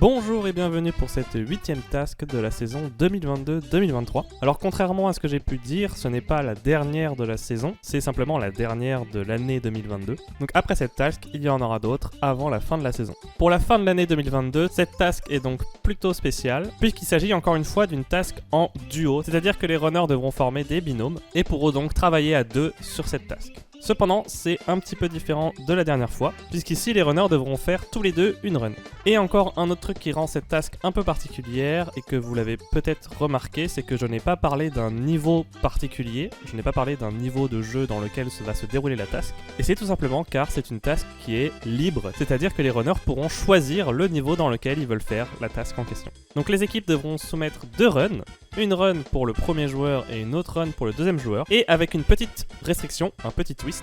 Bonjour et bienvenue pour cette 8ème task de la saison 2022-2023. Alors contrairement à ce que j'ai pu dire, ce n'est pas la dernière de la saison, c'est simplement la dernière de l'année 2022. Donc après cette task, il y en aura d'autres avant la fin de la saison. Pour la fin de l'année 2022, cette task est donc plutôt spéciale, puisqu'il s'agit encore une fois d'une task en duo, c'est-à-dire que les runners devront former des binômes et pourront donc travailler à deux sur cette task. Cependant, c'est un petit peu différent de la dernière fois, puisqu'ici les runners devront faire tous les deux une run. Et encore un autre truc qui rend cette task un peu particulière, et que vous l'avez peut-être remarqué, c'est que je n'ai pas parlé d'un niveau particulier, je n'ai pas parlé d'un niveau de jeu dans lequel va se dérouler la task, et c'est tout simplement car c'est une task qui est libre, c'est-à-dire que les runners pourront choisir le niveau dans lequel ils veulent faire la task en question. Donc les équipes devront soumettre deux runs, une run pour le premier joueur et une autre run pour le deuxième joueur, et avec une petite restriction, un petit twist,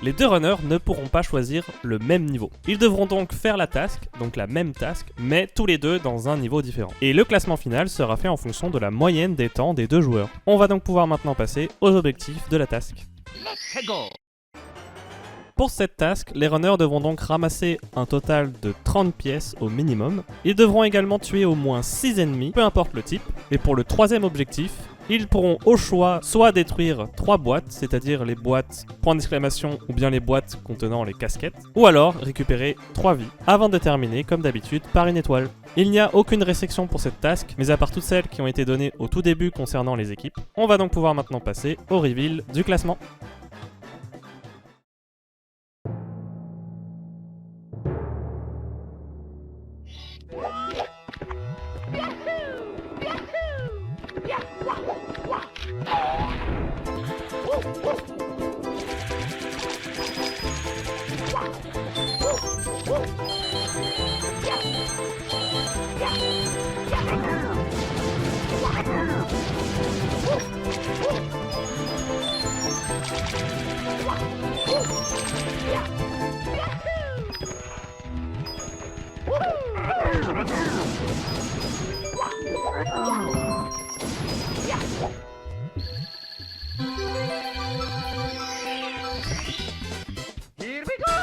les deux runners ne pourront pas choisir le même niveau. Ils devront donc faire la task, donc la même task, mais tous les deux dans un niveau différent. Et le classement final sera fait en fonction de la moyenne des temps des deux joueurs. On va donc pouvoir maintenant passer aux objectifs de la task. Let's go! Pour cette task, les runners devront donc ramasser un total de 30 pièces au minimum. Ils devront également tuer au moins 6 ennemis, peu importe le type. Et pour le troisième objectif, ils pourront au choix soit détruire 3 boîtes, c'est-à-dire les boîtes point d'exclamation ou bien les boîtes contenant les casquettes, ou alors récupérer 3 vies, avant de terminer comme d'habitude par une étoile. Il n'y a aucune restriction pour cette task, mais à part toutes celles qui ont été données au tout début concernant les équipes, on va donc pouvoir maintenant passer au reveal du classement. Here we go!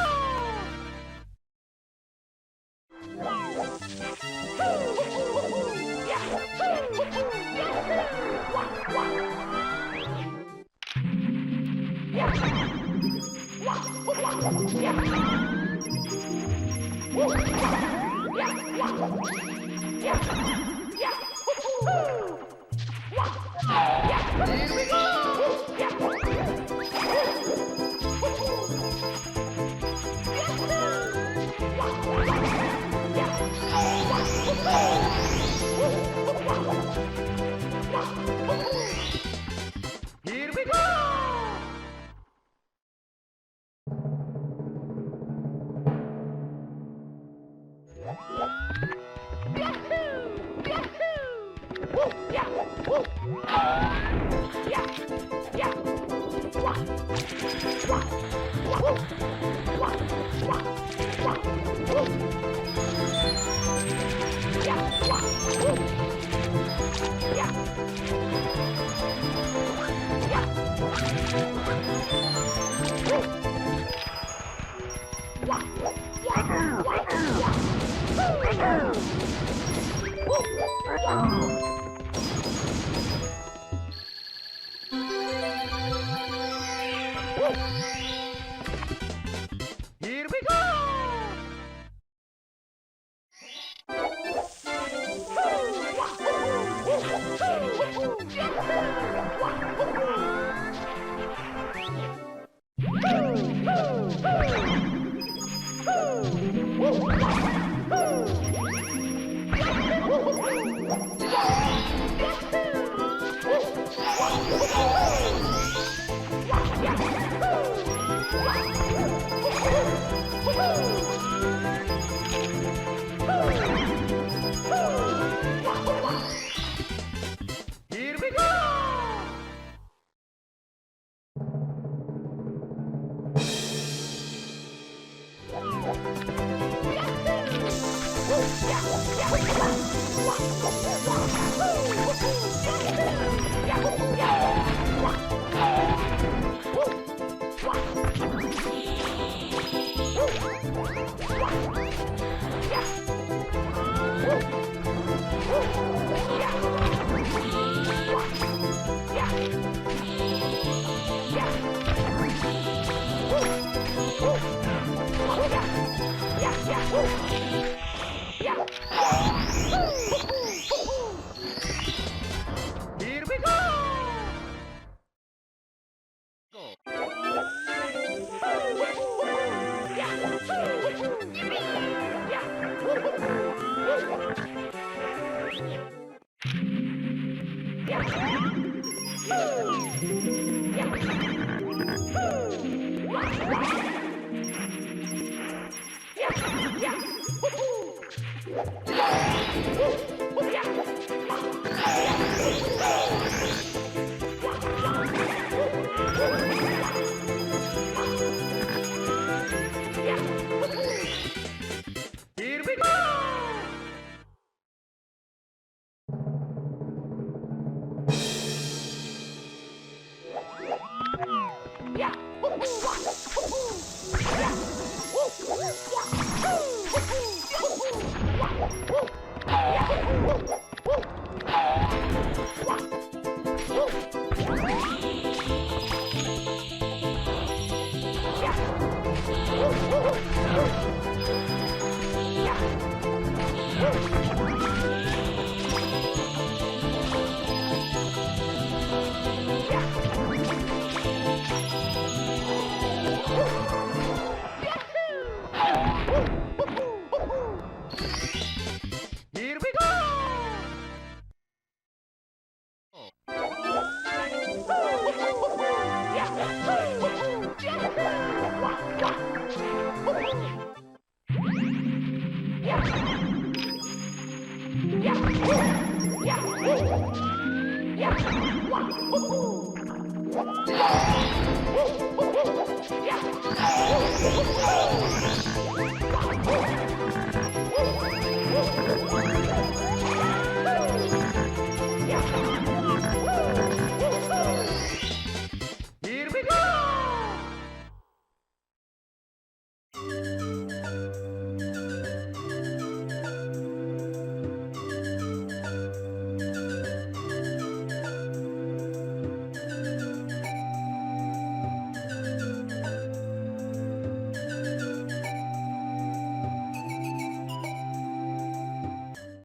Here we go! Yeah.